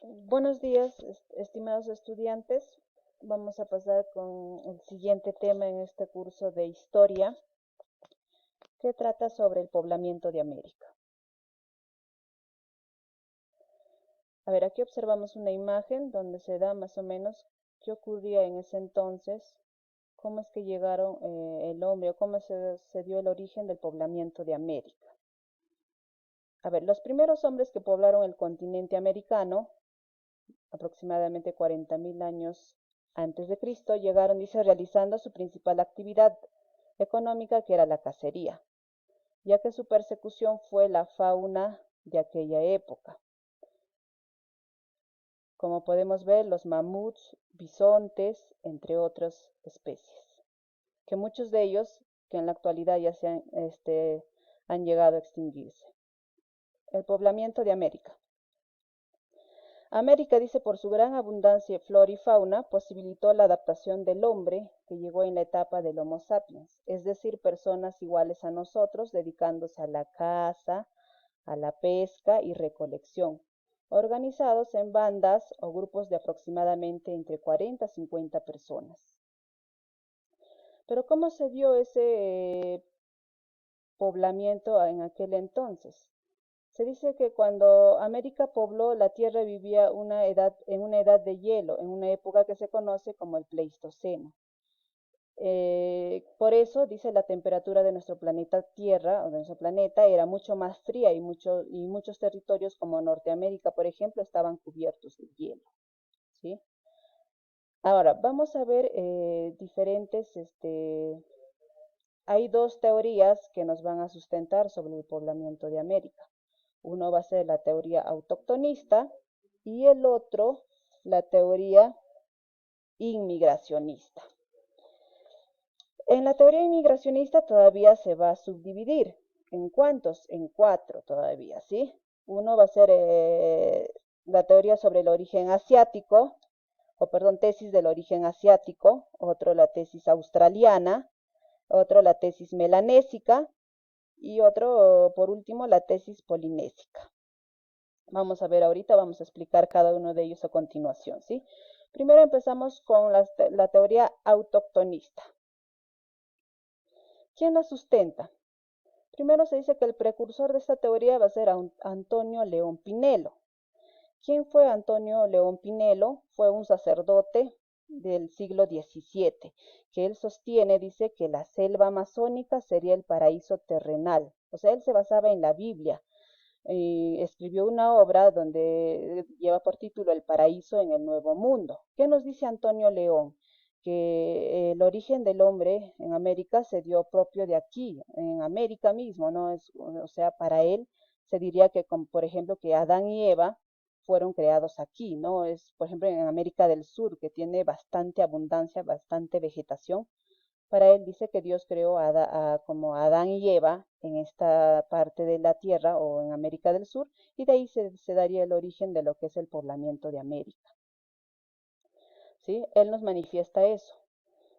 Buenos días, estimados estudiantes. Vamos a pasar con el siguiente tema en este curso de historia, que trata sobre el poblamiento de América. A ver, aquí observamos una imagen donde se da más o menos qué ocurría en ese entonces, cómo es que llegaron el hombre o cómo se dio el origen del poblamiento de América. A ver, los primeros hombres que poblaron el continente americano aproximadamente 40.000 años antes de Cristo, llegaron, dice, realizando su principal actividad económica, que era la cacería, ya que su persecución fue la fauna de aquella época. Como podemos ver, los mamuts, bisontes, entre otras especies, que muchos de ellos, que en la actualidad ya han llegado a extinguirse. El poblamiento de América. América, dice, por su gran abundancia de flora y fauna, posibilitó la adaptación del hombre, que llegó en la etapa del Homo sapiens, es decir, personas iguales a nosotros, dedicándose a la caza, a la pesca y recolección, organizados en bandas o grupos de aproximadamente entre 40 a 50 personas. Pero ¿cómo se dio ese poblamiento en aquel entonces? Se dice que cuando América pobló, la Tierra vivía en una edad de hielo, en una época que se conoce como el Pleistoceno. Por eso, dice, la temperatura de nuestro planeta Tierra, o de nuestro planeta, era mucho más fría y muchos territorios como Norteamérica, por ejemplo, estaban cubiertos de hielo. ¿Sí? Ahora, vamos a ver hay dos teorías que nos van a sustentar sobre el poblamiento de América. Uno va a ser la teoría autoctonista y el otro la teoría inmigracionista. En la teoría inmigracionista todavía se va a subdividir. ¿En cuántos? En 4 todavía, ¿sí? Uno va a ser la teoría sobre el origen asiático, tesis del origen asiático, otro la tesis australiana, otro la tesis melanésica y otro, por último, la tesis polinésica. Vamos a ver ahorita, vamos a explicar cada uno de ellos a continuación, ¿sí? Primero empezamos con la teoría autoctonista. ¿Quién la sustenta? Primero se dice que el precursor de esta teoría va a ser Antonio León Pinelo. ¿Quién fue Antonio León Pinelo? Fue un sacerdote del siglo XVII, que él sostiene, dice, que la selva amazónica sería el paraíso terrenal. O sea, él se basaba en la Biblia. Escribió una obra donde lleva por título El paraíso en el Nuevo Mundo. ¿Qué nos dice Antonio León? Que el origen del hombre en América se dio propio de aquí, en América mismo, ¿no? O sea, para él se diría que, como, por ejemplo, que Adán y Eva fueron creados aquí, ¿no? Es, por ejemplo, en América del Sur, que tiene bastante abundancia, bastante vegetación. Para él dice que Dios creó como Adán y Eva en esta parte de la Tierra o en América del Sur, y de ahí se daría el origen de lo que es el poblamiento de América. ¿Sí? Él nos manifiesta eso.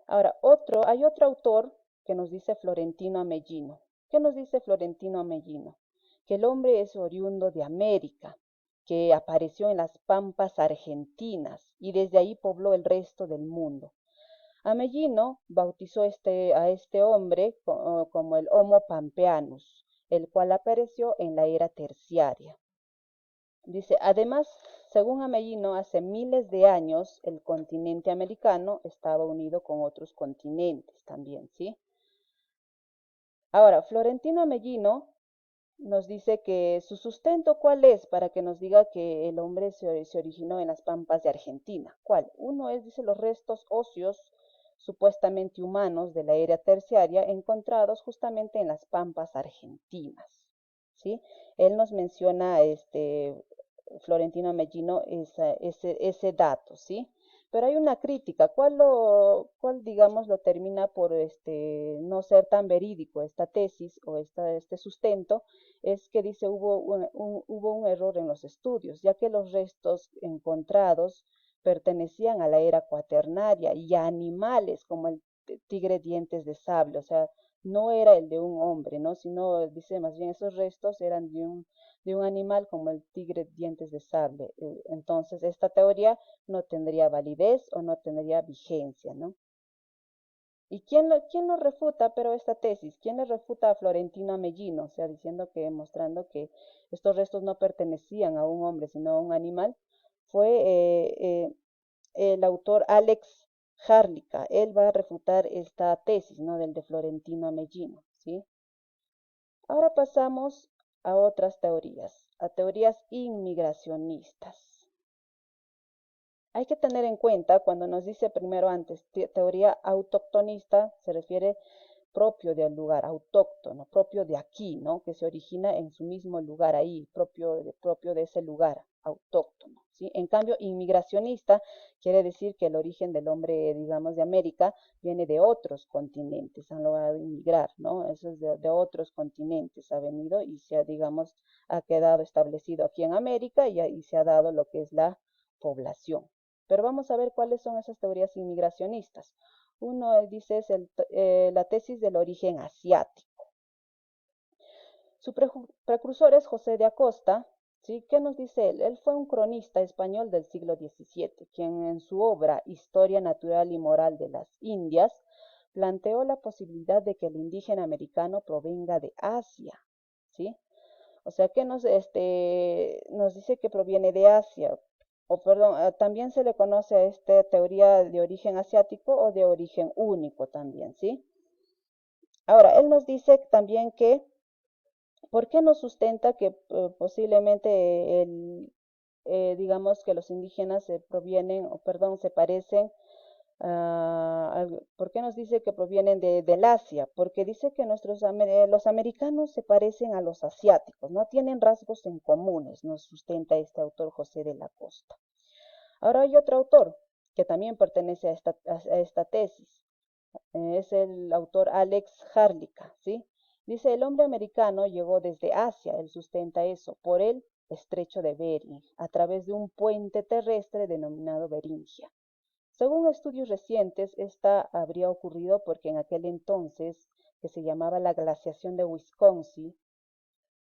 Ahora, hay otro autor que nos dice Florentino Amellino. ¿Qué nos dice Florentino Amellino? Que el hombre es oriundo de América, que apareció en las pampas argentinas y desde ahí pobló el resto del mundo. Amellino bautizó a este hombre como el Homo pampeanus, el cual apareció en la era terciaria. Dice, además, según Amellino, hace miles de años el continente americano estaba unido con otros continentes también, ¿sí? Ahora, Florentino Amellino nos dice que su sustento, ¿cuál es? Para que nos diga que el hombre se originó en las pampas de Argentina. ¿Cuál? Uno es, dice, los restos óseos supuestamente humanos de la era terciaria encontrados justamente en las pampas argentinas, ¿sí? Él nos menciona, Florentino Amellino, ese dato, ¿sí? Pero hay una crítica, ¿cuál digamos, lo termina por no ser tan verídico esta tesis o este sustento? Es que dice hubo un error en los estudios, ya que los restos encontrados pertenecían a la era cuaternaria y a animales como el tigre dientes de sable, o sea, no era el de un hombre, ¿no? Sino, dice, más bien esos restos eran de un animal como el tigre dientes de sable. Entonces, esta teoría no tendría validez o no tendría vigencia, ¿no? ¿Y quién lo refuta, pero esta tesis? ¿Quién le refuta a Florentino Amellino? O sea, diciendo que, mostrando que estos restos no pertenecían a un hombre, sino a un animal, fue el autor Alex Harlica. Él va a refutar esta tesis, ¿no? Del de Florentino Amellino, ¿sí? Ahora pasamos a otras teorías, a teorías inmigracionistas. Hay que tener en cuenta, cuando nos dice primero antes teoría autoctonista, se refiere propio del lugar, autóctono, propio de aquí, ¿no? Que se origina en su mismo lugar ahí, propio de ese lugar, autóctono, ¿sí? En cambio, inmigracionista quiere decir que el origen del hombre, digamos, de América viene de otros continentes, han logrado inmigrar, ¿no? Eso es de otros continentes, ha venido y se ha, digamos, ha quedado establecido aquí en América y se ha dado lo que es la población. Pero vamos a ver cuáles son esas teorías inmigracionistas. Uno dice es la tesis del origen asiático. Su precursor es José de Acosta, ¿sí? ¿Qué nos dice él? Él fue un cronista español del siglo XVII, quien en su obra Historia Natural y Moral de las Indias planteó la posibilidad de que el indígena americano provenga de Asia, ¿sí? O sea que nos dice que proviene de Asia, o perdón, también se le conoce a esta teoría de origen asiático o de origen único también, ¿sí? Ahora, él nos dice también que, ¿por qué nos sustenta que posiblemente digamos que los indígenas se provienen, o perdón, se parecen ¿por qué nos dice que provienen del Asia? Porque dice que los americanos se parecen a los asiáticos, no tienen rasgos en comunes, nos sustenta este autor José de la Costa. Ahora hay otro autor que también pertenece a esta tesis, es el autor Alex Harlica, ¿sí? Dice, el hombre americano llegó desde Asia, él sustenta eso, por el estrecho de Bering, a través de un puente terrestre denominado Beringia. Según estudios recientes, esta habría ocurrido porque en aquel entonces, que se llamaba la glaciación de Wisconsin,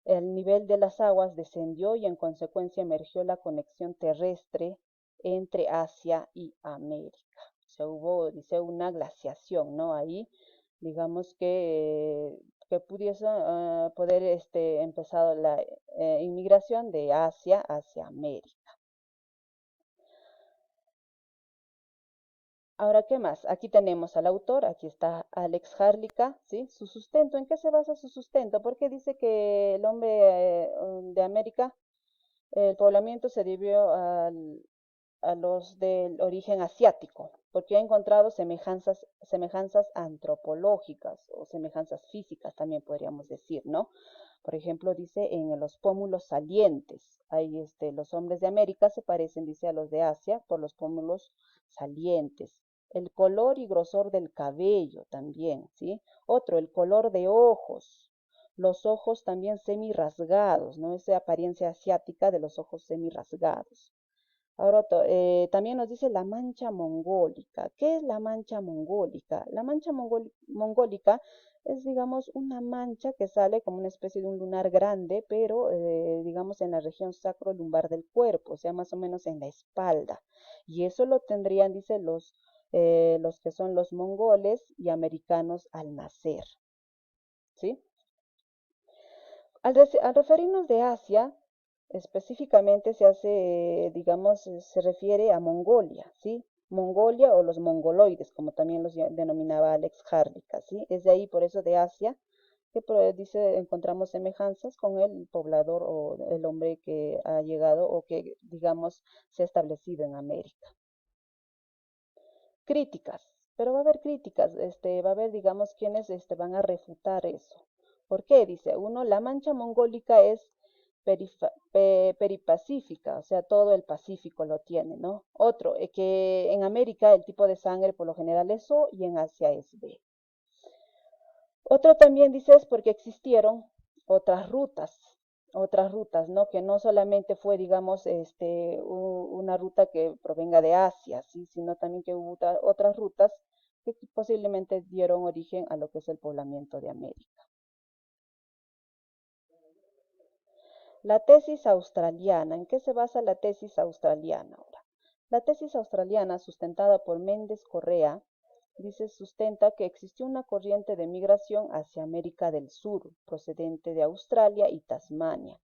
el nivel de las aguas descendió y en consecuencia emergió la conexión terrestre entre Asia y América. O sea, hubo, dice, una glaciación, ¿no? Ahí, digamos que pudiese poder empezar la inmigración de Asia hacia América. Ahora, ¿qué más? Aquí tenemos al autor, aquí está Alex Harlica, ¿sí? Su sustento, ¿en qué se basa su sustento? Porque dice que el hombre de América, el poblamiento se debió a los del origen asiático, porque ha encontrado semejanzas antropológicas o semejanzas físicas, también podríamos decir, ¿no? Por ejemplo, dice en los pómulos salientes. Ahí los hombres de América se parecen, dice, a los de Asia por los pómulos salientes. El color y grosor del cabello también, ¿sí? Otro, el color de ojos. Los ojos también semi-rasgados, ¿no? Esa apariencia asiática de los ojos semi-rasgados. Ahora también nos dice la mancha mongólica. ¿Qué es la mancha mongólica? La mancha mongólica es, digamos, una mancha que sale como una especie de un lunar grande, pero, digamos, en la región sacro-lumbar del cuerpo, o sea, más o menos en la espalda. Y eso lo tendrían, dice, los que son los mongoles y americanos al nacer. ¿Sí? Al referirnos de Asia, específicamente se hace, digamos, se refiere a Mongolia, ¿sí? Mongolia o los mongoloides, como también los denominaba Alex Harlica, ¿sí? Es de ahí, por eso de Asia, que dice, encontramos semejanzas con el poblador o el hombre que ha llegado o que, digamos, se ha establecido en América. Críticas, pero va a haber críticas, va a haber, digamos, quienes van a refutar eso. ¿Por qué? Dice uno, la mancha mongólica es peripacífica, o sea, todo el Pacífico lo tiene, ¿no? Otro, que en América el tipo de sangre por lo general es O y en Asia es B. Otro también dice es porque existieron otras rutas, ¿no? Que no solamente fue, digamos, una ruta que provenga de Asia, ¿sí? Sino también que hubo otras rutas que posiblemente dieron origen a lo que es el poblamiento de América. La tesis australiana. ¿En qué se basa la tesis australiana ahora? La tesis australiana, sustentada por Méndez Correa, sustenta que existió una corriente de migración hacia América del Sur, procedente de Australia y Tasmania,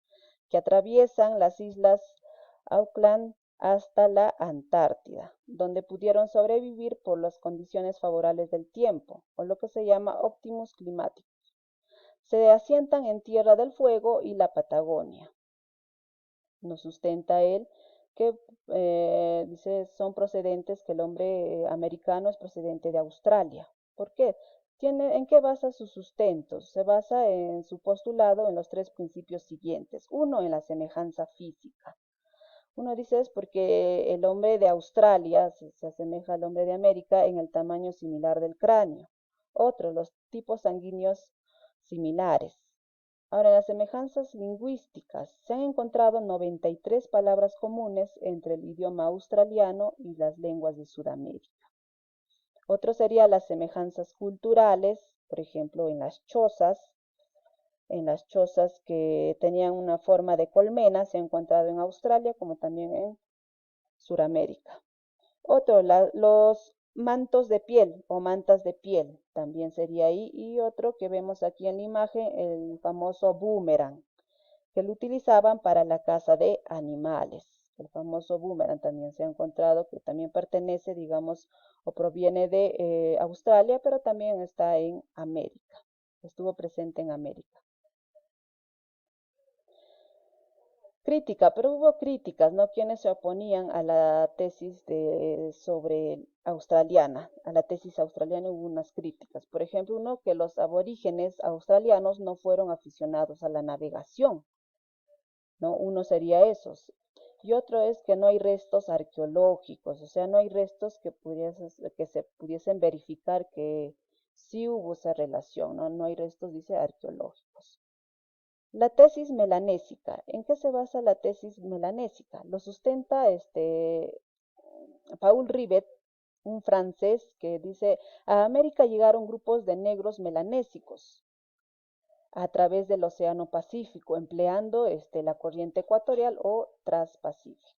que atraviesan las islas Auckland hasta la Antártida, donde pudieron sobrevivir por las condiciones favorables del tiempo, o lo que se llama óptimos climáticos. Se asientan en Tierra del Fuego y la Patagonia. Nos sustenta él que dice son procedentes, que el hombre americano es procedente de Australia. ¿Por qué? ¿En qué basa sus sustentos? Se basa en su postulado en los tres principios siguientes. Uno, en la semejanza física. Uno dice es porque el hombre de Australia se asemeja al hombre de América en el tamaño similar del cráneo. Otro, los tipos sanguíneos similares. Ahora, en las semejanzas lingüísticas se han encontrado 93 palabras comunes entre el idioma australiano y las lenguas de Sudamérica. Otro sería las semejanzas culturales, por ejemplo, en las chozas que tenían una forma de colmena, se ha encontrado en Australia como también en Sudamérica. Otro, los mantos de piel o mantas de piel, también sería ahí. Y otro que vemos aquí en la imagen, el famoso boomerang, que lo utilizaban para la caza de animales. El famoso boomerang también se ha encontrado, que también pertenece, digamos, o proviene de Australia, pero también está en América. Estuvo presente en América. Crítica, pero hubo críticas, ¿no? Quienes se oponían a la tesis sobre australiana, a la tesis australiana hubo unas críticas. Por ejemplo, uno, que los aborígenes australianos no fueron aficionados a la navegación, ¿no? Uno sería esos. Y otro es que no hay restos arqueológicos, o sea, no hay restos que se pudiesen verificar que sí hubo esa relación, ¿no? No hay restos, dice, arqueológicos. La tesis melanésica. ¿En qué se basa la tesis melanésica? Lo sustenta Paul Rivet, un francés, que dice, a América llegaron grupos de negros melanésicos a través del Océano Pacífico, empleando la corriente ecuatorial o transpacífica.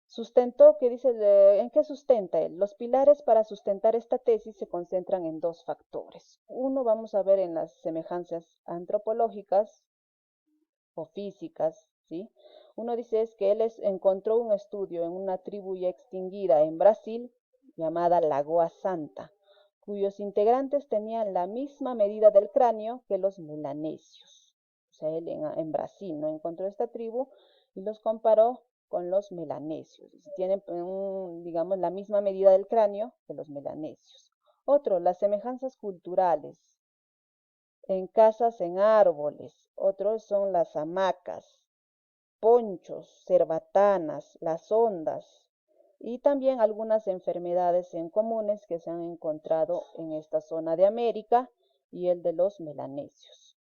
Sustentó, ¿en qué sustenta él? Los pilares para sustentar esta tesis se concentran en dos factores. Uno, vamos a ver en las semejanzas antropológicas o físicas, ¿sí? Uno dice es que él encontró un estudio en una tribu ya extinguida en Brasil, llamada Lagoa Santa, cuyos integrantes tenían la misma medida del cráneo que los melanesios. O sea, él en Brasil no encontró esta tribu y los comparó con los melanesios. Tienen, digamos, la misma medida del cráneo que los melanesios. Otro, las semejanzas culturales. En casas, en árboles. Otros son las hamacas, ponchos, cerbatanas, las ondas y también algunas enfermedades en comunes que se han encontrado en esta zona de América y el de los melanesios.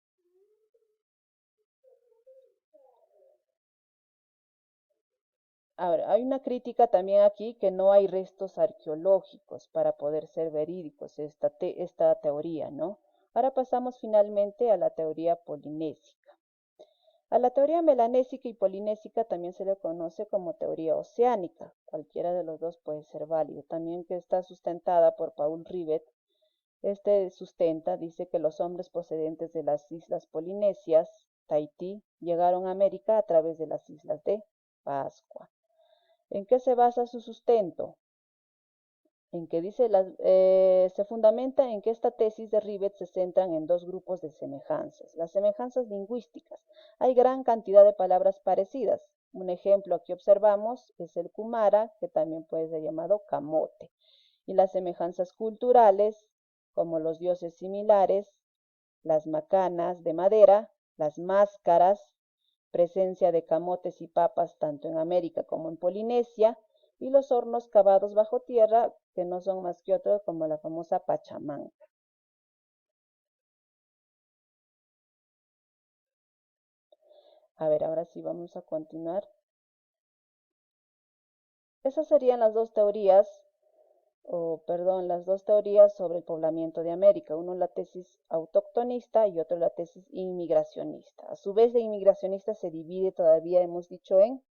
Ahora, hay una crítica también aquí, que no hay restos arqueológicos para poder ser verídicos esta teoría, ¿no? Ahora pasamos finalmente a la teoría polinésica. A la teoría melanésica y polinésica también se le conoce como teoría oceánica. Cualquiera de los dos puede ser válido. También que está sustentada por Paul Rivet. Dice que los hombres procedentes de las islas polinesias, Tahití, llegaron a América a través de las islas de Pascua. ¿En qué se basa su sustento? En que se fundamenta en que esta tesis de Rivet se centran en dos grupos de semejanzas. Las semejanzas lingüísticas. Hay gran cantidad de palabras parecidas. Un ejemplo aquí observamos es el kumara, que también puede ser llamado camote. Y las semejanzas culturales, como los dioses similares, las macanas de madera, las máscaras, presencia de camotes y papas tanto en América como en Polinesia, y los hornos cavados bajo tierra, que no son más que otros, como la famosa Pachamanca. A ver, ahora sí vamos a continuar. Esas serían las dos teorías las dos teorías sobre el poblamiento de América, uno la tesis autoctonista y otro la tesis inmigracionista. A su vez, la inmigracionista se divide todavía, hemos dicho, en